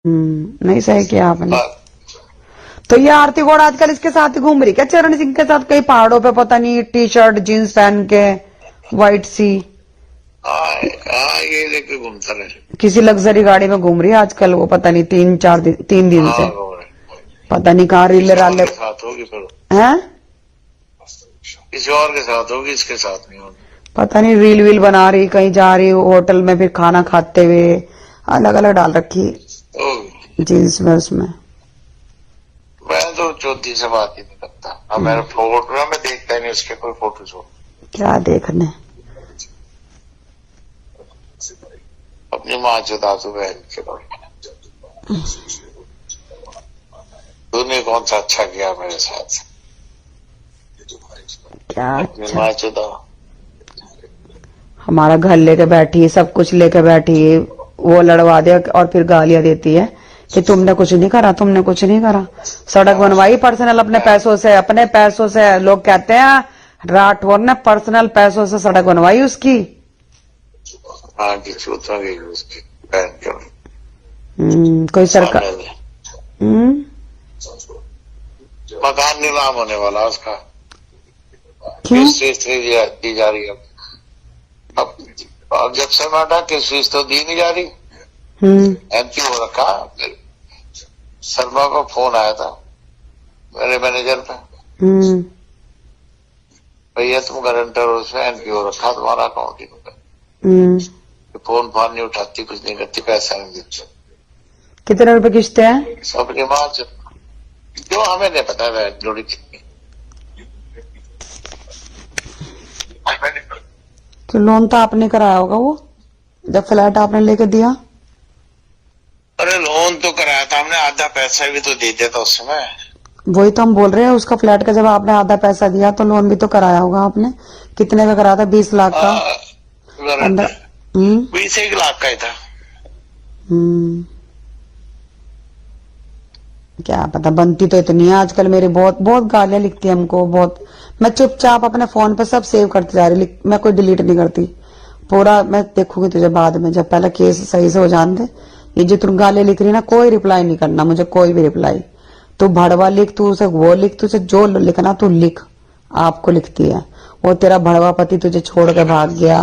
नहीं सही किया आपने। पर तो ये आरती गौड़ आजकल इसके साथ ही घूम रही क्या, चरण सिंह के साथ, कहीं पहाड़ों पे पता नहीं, टी शर्ट जीन्स पहन के, व्हाइट सी, ये लेके घूमता रहे। किसी लग्जरी गाड़ी में घूम रही है आजकल वो, पता नहीं 3 दिन से, हाँ घूम रहे। पता नहीं कहाँ रीले किसी और राले के साथ होगी फिर, हैं, किसी और के साथ होगी, इसके साथ नहीं होगी। पता नहीं रील वील बना रही, कहीं जा रही होटल में, फिर खाना खाते हुए अलग अलग डाल रखी होगी। जीन्स में उसमें। मैं तो ज्योति से बात ही नहीं करता। अब मेरे फोटो मैं देखता ही नहीं उसके कोई फोटो शो। क्या देखने, अपनी माँ चुदा तू बहन के बारे तूने कौन सा अच्छा किया मेरे साथ। क्या अपनी अच्छा, माँ चुदा। हमारा घर लेके बैठी है, सब कुछ लेके बैठी है, वो लड़वा दे और फिर गालियां देती है कि तुमने कुछ नहीं करा, तुमने कुछ नहीं करा। सड़क बनवाई पर्सनल अपने पैसों से, अपने पैसों से, लोग कहते हैं राठौर ने पर्सनल पैसों से सड़क बनवाई उसकी। हाँ की चूता गई उसकी बहन के कोई सरकार, सामने मकान नीलाम होने वाला उसका। क्यों? किस फीस दी जा रही है अब जब से माटा किस फीस तो दी नहीं जा रही। एमपी हो रखा। शर्मा का फोन आया था मेरे मैनेजर पे, भैया तुम गारंटर हो, उसमें एनपी हो रखा तुम्हारा अकाउंट ही नहीं। फोन फान नहीं उठाती, कुछ नहीं करती, पैसा नहीं देती। कितने रुपए किश्त है? सबके बाद जो हमें नहीं पता है जोड़ी कितनी। तो लोन तो आपने कराया होगा वो, जब फ्लैट आपने लेके दिया। अरे लोन तो कराया था हमने, आधा पैसा भी तो दे दिया था उस समय। वही तो हम बोल रहे हैं, उसका फ्लैट का जब आपने आधा पैसा दिया तो लोन भी तो कराया होगा आपने। कितने का कराया था? 20 लाख का? 15? 20-1 लाख का ही था। क्या पता, बनती तो इतनी है आजकल मेरी, बहुत बहुत गालियां लिखती है हमको बहुत। मैं चुपचाप अपने फोन पे सब सेव करती जा रही, मैं कोई डिलीट नहीं करती पूरा। मैं देखूंगी तुझे बाद में, जब पहले केस सही से हो जान दे। ये जो तुम गालियां लिख रही ना, कोई रिप्लाई नहीं करना मुझे, कोई भी रिप्लाई। तू भड़वा लिख, तू उसे वो लिख, तुझे जो लिखना तू लिख। आपको लिखती है वो, तेरा भड़वा पति तुझे छोड़ के भाग गया,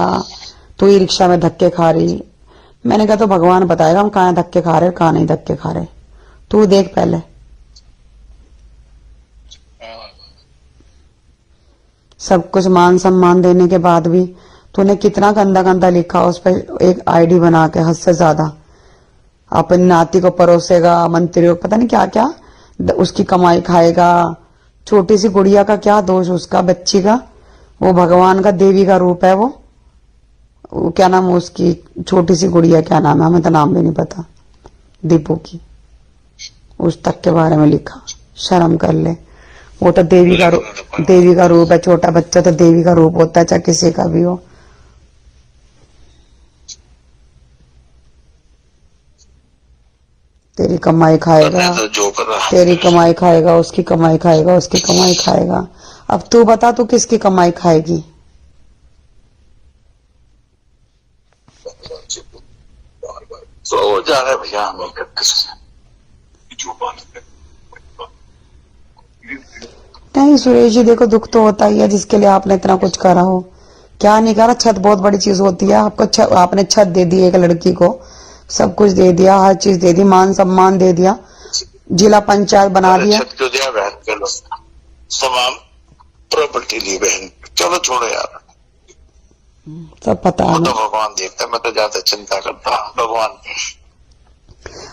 तू ही रिक्शा में धक्के खा रही। मैंने कहा तो भगवान बताएगा हम कहाँ धक्के खा रहे, कहाँ नहीं धक्के खा रहे। तू देख पहले। सब कुछ मान सम्मान देने के बाद भी तूने कितना गंदा गंदा लिखा उस पर, एक आईडी बना के, हद से ज्यादा। अपनी नाती को परोसेगा, मंत्रियों पता नहीं क्या क्या, उसकी कमाई खाएगा। छोटी सी गुड़िया का क्या दोष, उसका बच्ची का, वो भगवान का देवी का रूप है वो क्या नाम है उसकी, छोटी सी गुड़िया क्या नाम है, हमें तो नाम भी नहीं पता, दीपू की। उस तक के बारे में लिखा, शर्म कर ले। वो तो देवी का रूप है, छोटा बच्चा तो देवी का रूप होता है, चाहे किसी का भी हो। तेरी कमाई खाएगा, तेरी कमाई खाएगा, उसकी कमाई खाएगा, उसकी कमाई खाएगा। अब तू बता, तू किसकी कमाई खाएगी? तो जा रहे भैया हमें नहीं सुरेश जी, देखो दुख तो होता ही है जिसके लिए आपने इतना कुछ करा हो। क्या नहीं करा, छत बहुत बड़ी चीज होती है। आपने छत दे दी एक लड़की को, सब कुछ दे दिया, हर चीज दे दी, मान सम्मान दे दिया, जिला पंचायत बना दिया। छत क्यों दिया बहन के लोग, तमाम प्रॉपर्टी ली बहन। चलो छोड़ो यार, सब पता है, तो भगवान देखता है, मैं तो ज्यादा चिंता करता हूँ भगवान की।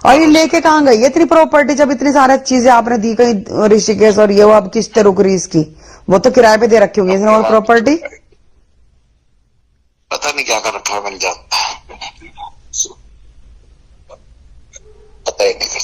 और ये लेके कहाँ गई इतनी प्रॉपर्टी, जब इतनी सारी चीजें आपने दी कहीं ऋषिकेश, और ये वो अब किस्तें रुक रही इसकी, वो तो किराए पे दे रखी होंगी इसने और प्रॉपर्टी। पता नहीं क्या कर रखा है, मिल जाता है, पता ही नहीं।